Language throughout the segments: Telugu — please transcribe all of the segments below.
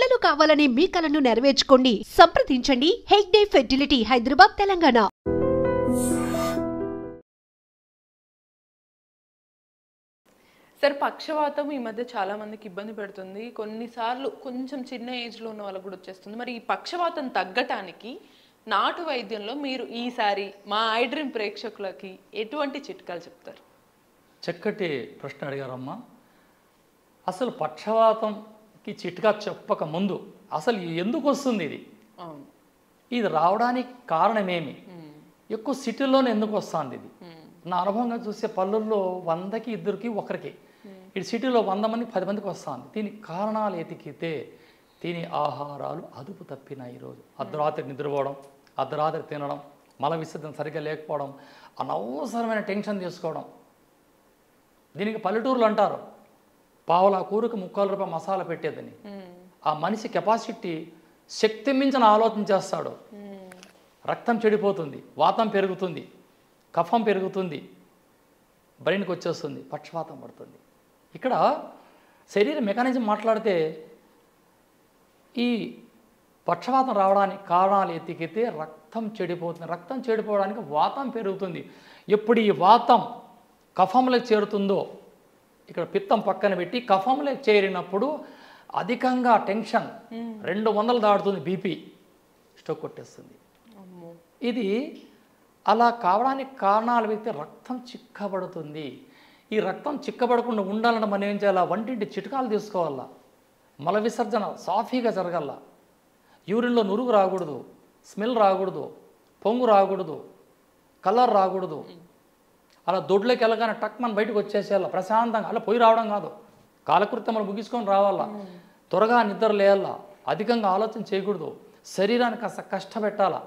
పిల్లలు కావాలని మీ కలను నెరవేర్చుకోండి. సంప్రదించండి హెగ్డే ఫెర్టిలిటీ, హైదరాబాద్, తెలంగాణ. సార్, పక్షవాతం ఈ మధ్య చాలా మందికి ఇబ్బంది పెడుతుంది. కొన్నిసార్లు కొంచెం చిన్న ఏజ్లో ఉన్న వాళ్ళకు కూడా వచ్చేస్తుంది. మరి ఈ పక్షవాతం తగ్గటానికి నాటు వైద్యంలో మీరు ఈసారి మా ఐ డ్రీమ్ ప్రేక్షకులకి ఎటువంటి చిట్కాలు చెప్తారు? చక్కటి ప్రశ్న అడిగారమ్మా. అసలు పక్షవాతంకి చిట్కా చెప్పక ముందు అసలు ఎందుకు వస్తుంది ఇది, ఇది రావడానికి కారణమేమి, ఎక్కువ సిటీలోనే ఎందుకు వస్తుంది ఇది? నా అనుభవంగా చూసే పల్లెల్లో 100కి 2కి 1కి, ఇటు సిటీలో 100 మంది 10 మందికి వస్తుంది. దీనికి కారణాలు ఎతికితే తిని ఆహారాలు అదుపు తప్పినాయి. ఈరోజు అర్ధరాత్రి నిద్రపోవడం, అర్ధరాత్రి తినడం, మల విసర్జన సరిగ్గా లేకపోవడం, అనవసరమైన టెన్షన్ తీసుకోవడం. దీనికి పల్లెటూరులు అంటారు పావులా కూరకు 3 రూపాయలు మసాలా పెట్టేదని. ఆ మనిషి కెపాసిటీ శక్తి మించిన ఆలోచన చేస్తాడు. రక్తం చెడిపోతుంది, వాతం పెరుగుతుంది, కఫం పెరుగుతుంది, బ్రెయిన్కి వచ్చేస్తుంది, పక్షవాతం పడుతుంది. ఇక్కడ శరీర మెకానిజం మాట్లాడితే ఈ పక్షవాతం రావడానికి కారణాలు ఎత్తికితే రక్తం చెడిపోతుంది. రక్తం చెడిపోవడానికి వాతం పెరుగుతుంది. ఎప్పుడు ఈ వాతం కఫంలోకి చేరుతుందో, ఇక్కడ పిత్తం పక్కన పెట్టి కఫంలోకి చేరినప్పుడు అధికంగా టెన్షన్ 200 దాటుతుంది, బీపీ స్ట్రోక్ కొట్టేస్తుంది. ఇది అలా కావడానికి కారణాలు వెతికితే రక్తం చిక్కబడుతుంది. ఈ రక్తం చిక్కబడకుండా ఉండాలని మనం ఏం చేయాలా? వంటింటి చిట్కాలు తీసుకోవాలా. మల విసర్జన సాఫీగా జరగాల. యూరిన్లో నురుగు రాకూడదు, స్మెల్ రాకూడదు, పొంగు రాకూడదు, కలర్ రాకూడదు. అలా దొడ్లోకి వెళ్ళగానే టక్ మన బయటకు వచ్చేసేయాల ప్రశాంతంగా. అలా పోయి రావడం కాదు, కాలకృత్యములు ముగించుకొని రావాలా. త్వరగా నిద్ర లేయాలా, అధికంగా ఆలోచన చేయకూడదు, శరీరానికి కాస్త కష్టపెట్టాలా.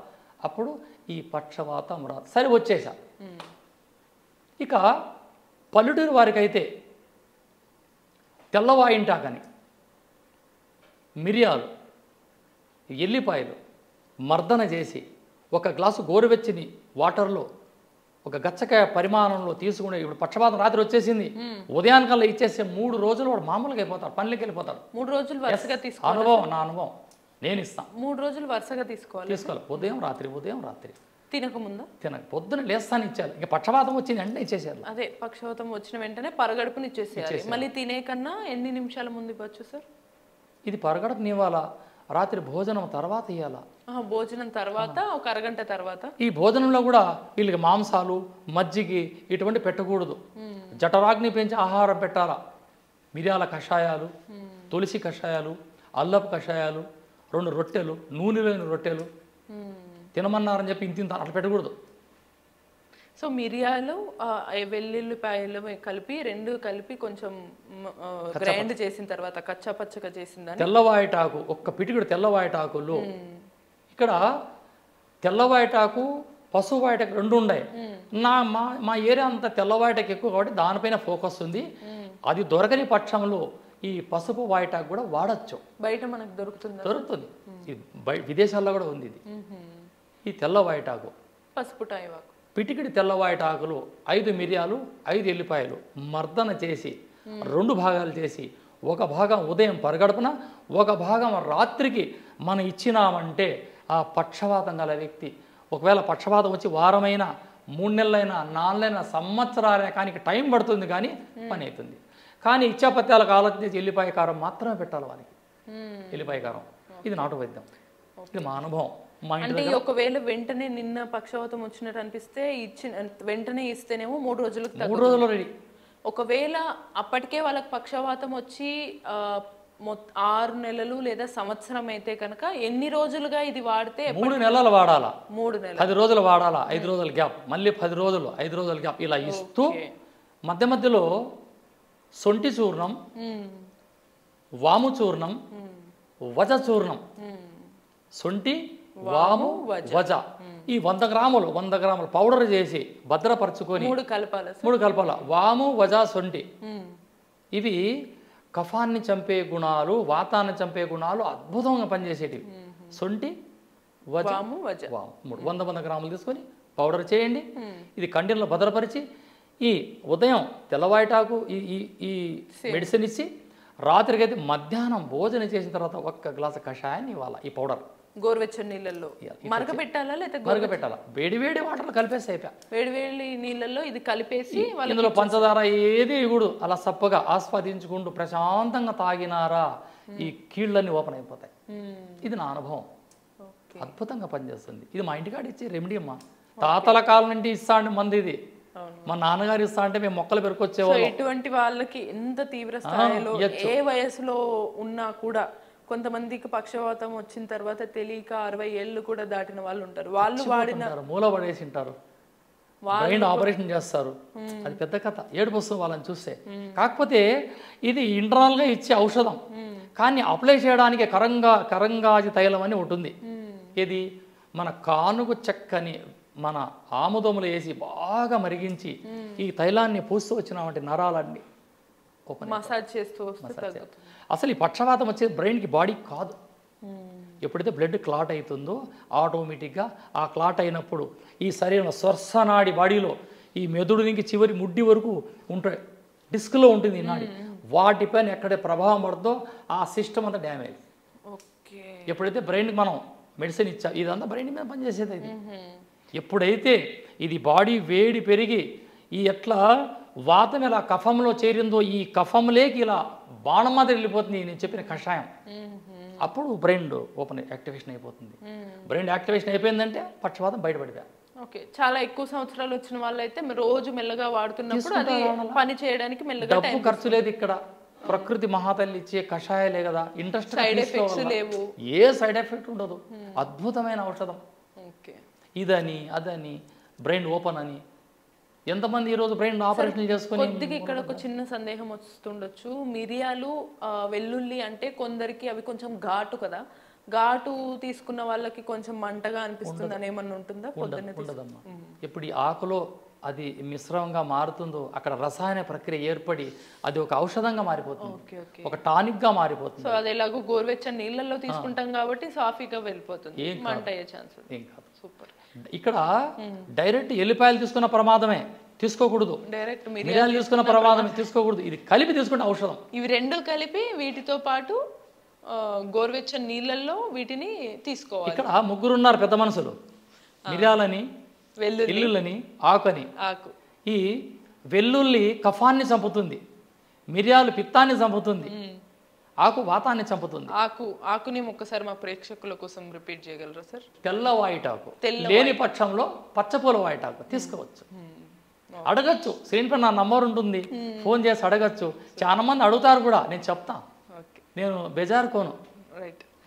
అప్పుడు ఈ పక్షవాతం రాదు. సరే, వచ్చేసా. ఇక పల్లెటూరు వారికి అయితే తెల్లవాయింటాకని, మిరియాలు, ఎల్లిపాయలు మర్దన చేసి ఒక గ్లాసు గోరువెచ్చని వాటర్లో ఒక గచ్చకాయ పరిమాణంలో తీసుకునే. ఇప్పుడు పక్షపాతం రాత్రి వచ్చేసింది, ఉదయానికల్లా ఇచ్చేస్తే 3 రోజులు వాడు మామూలుగా అయిపోతాడు, పనులకి వెళ్ళిపోతాడు. 3 రోజులు వరుసగా తీసుకోవాలి. అనుభవం, నా అనుభవం, నేను ఇస్తాను. 3 రోజులు వరుసగా తీసుకోవాలి. ఉదయం రాత్రి తినకముందా? పొద్దున లేస్తాను ఇచ్చారు. ఇంకా పక్షపాతం వచ్చింది వెంటనే ఇచ్చేసారు. అదే, పక్షవాతం వచ్చిన వెంటనే పరగడుపుని ఇచ్చేసేయాలి. మళ్ళీ తినే కన్నా ఎన్ని నిమిషాల ముందు ఇవ్వచ్చు సార్? ఇది పరగడుపుని ఇవ్వాలా, రాత్రి భోజనం తర్వాత ఇవ్వాలా. భోజనం తర్వాత ఒక అరగంట తర్వాత. ఈ భోజనంలో కూడా వీళ్ళకి మాంసాలు, మజ్జిగి ఇటువంటి పెట్టకూడదు. జఠరాగ్ని పెంచి ఆహారం పెట్టాలా. మిరియాల కషాయాలు, తులసి కషాయాలు, అల్లపు కషాయాలు, 2 రొట్టెలు, నూనె లేని రొట్టెలు తినమన్నారని చెప్పి ఇంత అట్లా పెట్టకూడదు. సో మిరియాలు, వెల్లుల్లిపాయలు కలిపి 2 కలిపి కొంచెం గ్రైండ్ చేసిన తర్వాత కచ్చా పచ్చగా చేసిందని. తెల్లవాయటాకు, ఒక్క పిటికుడు తెల్లవాయటాకులు. ఇక్కడ తెల్లవాయటాకు, పసుపు వాయటకు 2 ఉన్నాయి. మా ఏరియా అంతా తెల్లవాయటకు ఎక్కువ కాబట్టి దానిపైన ఫోకస్ ఉంది. అది దొరకని పక్షంలో ఈ పసుపు వాయటాకు కూడా వాడచ్చు. బయట మనకు దొరుకుతుంది. విదేశాల్లో కూడా ఉంది ఇది. ఈ తెల్లవాయటాకు, పసుపు టాయివాకు, పిటికిడి తెల్లవాయటాకులు, 5 మిరియాలు, 5 ఎల్లిపాయలు మర్దన చేసి 2 భాగాలు చేసి, ఒక భాగం ఉదయం పరగడుపున, ఒక భాగం రాత్రికి మనం ఇచ్చినామంటే ఆ పక్షవాతం గల వ్యక్తి, ఒకవేళ పక్షవాతం వచ్చి వారమైనా, 3 నెలలైనా, 4 నెలలైనా, సంవత్సరాలైనా కానీ టైం పడుతుంది, కానీ పని అవుతుంది. కానీ ఇచ్చాపత్యాలకు ఆలోచన చేసి ఎల్లిపాయ కారం మాత్రమే పెట్టాలి వారికి. ఎల్లిపాయ కారం ఇది నాటు వైద్యం. ఇది మా అనుభవం. అంటే ఒకవేళ వెంటనే నిన్న పక్షవాతం వచ్చినట్టు అనిపిస్తే వెంటనే ఇస్తేనేమో 3 రోజులు రెడీ. ఒకవేళ అప్పటికే వాళ్ళకి పక్షవాతం వచ్చి 6 నెలలు లేదా సంవత్సరం అయితే కనుక ఎన్ని రోజులుగా ఇది వాడితే? 3 నెలలు వాడాలా, 3 నెలలు, 10 రోజులు వాడాలా, 5 రోజుల గ్యాప్, మళ్ళీ 10 రోజులు, 5 రోజుల గ్యాప్, ఇలా ఇస్తూ మధ్య మధ్యలో సొంటి చూర్ణం, వాము చూర్ణం, వజ చూర్ణం, సొంటి, వాము, వజ, ఈ 100 గ్రాములు పౌడర్ చేసి భద్రపరచుకొని 3 కలపాల. వాము, వజ, సొంటి ఇవి కఫాన్ని చంపే గుణాలు, వాతాన్ని చంపే గుణాలు అద్భుతంగా పనిచేసేటివి. సొంటి, వజ, వాము 100 గ్రాములు తీసుకొని పౌడర్ చేయండి. ఇది కంటిలో భద్రపరిచి ఈ ఉదయం తెల్లవాయటాకు ఈ మెడిసిన్ ఇచ్చి రాత్రికైతే మధ్యాహ్నం భోజనం చేసిన తర్వాత ఒక్క గ్లాసు కషాయాన్ని ఇవ్వాలి, ఈ పౌడర్ గోరువెచ్చని నీళ్ళల్లో మరగబెట్టాలా లేదా మరగబెట్టాలా, వేడి వేడి వాటర్లో కలిపేసి అయిపోయా, వేడి వేడి నీళ్ళల్లో ఇది కలిపేసి ఇందులో పంచదార ఏది ఇగుడు అలా సప్పగా ఆస్వాదించుకుంటూ ప్రశాంతంగా తాగినారా ఈ కీళ్ళన్నీ ఓపెన్ అయిపోతాయి. ఇది నా అనుభవం, అద్భుతంగా పనిచేస్తుంది. ఇది మా ఇంటికాడ ఇచ్చే రెమెడీ అమ్మా, తాతల కాలం నుండి ఇస్తా అండి మంది ఇది. మా నాన్నగారు ఇస్తా అంటే మేము మొక్కలు పెరుకొచ్చేవాళ్ళం. ఎటువంటి వాళ్ళకి ఎంత తీవ్ర స్థాయిలో ఏ వయసులో ఉన్నా కూడా, కొంతమందికి పక్షవాతం వచ్చిన తర్వాత తెలియక 60 ఏళ్ళు కూడా దాటిన వాళ్ళు ఉంటారు. వాళ్ళు వాడిన మూల పడేసి ఉంటారు, బ్రెయిన్ ఆపరేషన్ చేస్తారు, అది పెద్ద కథ, ఏడుపు వస్తుంది వాళ్ళని చూస్తే. కాకపోతే ఇది ఇంటర్నల్గా ఇచ్చే ఔషధం, కానీ అప్లై చేయడానికి కరంగాజి తైలం అని ఉంటుంది. ఇది మన కానుగు చెక్కని మన ఆముదములు వేసి బాగా మరిగించి ఈ తైలాన్ని పూస్తూ వచ్చినామంటే నరాలన్నీ మసాజ్ చేస్తూ వస్తే అసలు ఈ పక్షవాతం వచ్చేది బ్రెయిన్కి, బాడీ కాదు. ఎప్పుడైతే బ్లడ్ క్లాట్ అవుతుందో ఆటోమేటిక్గా ఆ క్లాట్ అయినప్పుడు ఈ శరీరం స్వర్శనాడి బాడీలో ఈ మెదుడు నుంచి చివరి ముడ్డి వరకు ఉంటాయి, డిస్క్లో ఉంటుంది ఈ నాడి, వాటిపైన ఎక్కడే ప్రభావం పడుతుందో ఆ సిస్టమ్ అంతా డ్యామేజ్. ఎప్పుడైతే బ్రెయిన్కి మనం మెడిసిన్ ఇచ్చా, ఇదంతా బ్రెయిన్ మీద పనిచేసేది. ఇది ఎప్పుడైతే ఇది బాడీ వేడి పెరిగి ఈ ఎట్లా వాతం ఇలా కఫంలో చేరిందో ఈ కఫంలోకి ఇలా బాణం మాత్రం వెళ్ళిపోతుంది నేను చెప్పిన కషాయం, అప్పుడు బ్రెయిన్ ఓపెన్ యాక్టివేషన్ అయిపోతుంది. బ్రెయిన్ యాక్టివేషన్ అయిపోయిందంటే పక్షవాతం బయటపడిపోయా. ఓకే, చాలా ఎక్కువ సంవత్సరాలు వచ్చిన వాళ్ళు అయితే రోజు మెల్లగా వాడుతున్నప్పుడు అది పని చేయడానికి మెల్లగా డబ్బు ఖర్చు లేదు ఇక్కడ, ప్రకృతి మహాతల్లి ఇచ్చే కషాయాలే కదా, ఇంట్రెస్ట్ లేవు, ఏ సైడ్ ఎఫెక్ట్ ఉండదు, అద్భుతమైన ఔషధం. ఇదని అదని బ్రెయిన్ ఓపెన్ అని ఎంతమంది ఈరోజు బ్రెయిన్ ఆపరేషన్ చేసుకుని. కొద్దిగా ఇక్కడ ఒక చిన్న సందేహం వస్తుండొచ్చు, మిరియాలు వెల్లుల్లి అంటే కొందరికి అవి కొంచెం ఘాటు కదా, ఘాటు తీసుకున్న వాళ్ళకి కొంచెం మంటగా అనిపిస్తుంది అని ఏమన్నా ఉంటుందా? ఉండదమ్మా, ఇప్పుడు ఈ ఆకులో అది మిశ్రమంగా మారుతుందో అక్కడ రసాయన ప్రక్రియ ఏర్పడి అది ఒక ఔషధంగా మారిపోతుంది, ఒక టానిక్ గా మారిపోతుంది. సో అది ఎలాగో గోరువెచ్చని నీళ్ళల్లో తీసుకుంటాం కాబట్టి సాఫీగా వెళ్ళిపోతుంది, మంట అయ్యే ఛాన్స్ ఏం కాదు. సూపర్. ఇక్కడ డైరెక్ట్ ఎల్లిపాయలు తీసుకున్న ప్రమాదమే, తీసుకోకూడదు. డైరెక్ట్ మిరియాలు తీసుకున్న ప్రమాదమే, తీసుకోకూడదు. ఇది కలిపి తీసుకుంటే ఔషధం. ఇవి రెండు కలిపి వీటితో పాటు గోరువెచ్చని నీళ్ళల్లో వీటిని తీసుకోవాలి. ఇక్కడ ముగ్గురున్నారు పెద్ద మనుషులు, మిరియాలని, వెల్లుల్లని, ఆకుని. ఈ వెల్లుల్లి కఫాన్ని చంపుతుంది, మిరియాలు పిత్తాన్ని చంపుతుంది, ఆకు వాతాన్ని చంపుతుంది. ఆకుని ఒక్కసారి మా ప్రేక్షకుల కోసం రిపీట్ చేయగలరా సార్? తెల్ల వాయిటాకు లేని పక్షంలో పచ్చపూల వాయిటాకు తీసుకోవచ్చు. అడగచ్చు, స్క్రీన్ పై నా నంబర్ ఉంటుంది, ఫోన్ చేసి అడగచ్చు. చాలా మంది అడుగుతారు కూడా, నేను చెప్తా, నేను బెజారుకోను.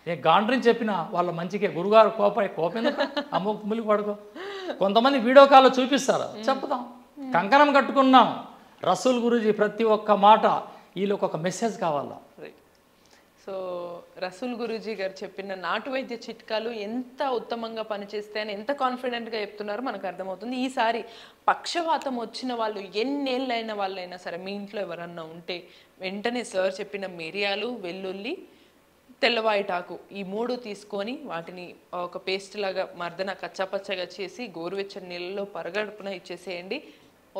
నేను గాండ్రిని చెప్పిన వాళ్ళ మంచికే, గురుగారు కోపం అమ్మ ములి పడుకో. కొంతమంది వీడియో కాల్లో చూపిస్తారు, చెప్తాం. కంకణం కట్టుకున్నాం, రసూల్ గురూజీ ప్రతి ఒక్క మాట వీళ్ళకి ఒక మెసేజ్ కావాలా. సో రసూల్ గురూజీ గారు చెప్పిన నాటు వైద్య చిట్కాలు ఎంత ఉత్తమంగా పనిచేస్తే అని ఎంత కాన్ఫిడెంట్గా చెప్తున్నారో మనకు అర్థమవుతుంది. ఈసారి పక్షవాతం వచ్చిన వాళ్ళు ఎన్నేళ్ళైన వాళ్ళైనా సరే, మీ ఇంట్లో ఎవరన్నా ఉంటే వెంటనే సార్ చెప్పిన మిరియాలు, వెల్లుల్లి, తెల్లవాయిటాకు ఈ 3 తీసుకొని వాటిని ఒక పేస్ట్ లాగా మర్దన కచ్చాపచ్చగా చేసి గోరువెచ్చని నీళ్ళలో పరగడుపున ఇచ్చేసేయండి.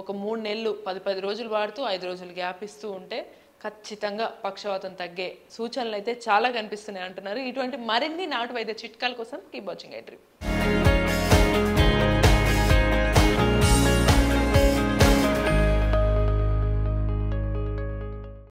ఒక 3 నెలలు 10 రోజులు వాడుతూ 5 రోజులు గ్యాప్ ఇస్తూ ఉంటే ఖచ్చితంగా పక్షవాతం తగ్గే సూచనలు అయితే చాలా కనిపిస్తున్నాయి అంటున్నారు. ఇటువంటి మరిన్ని నాటు వైద్య చిట్కాల కోసం కీప్ వాచింగ్ ఐ డ్రీమ్.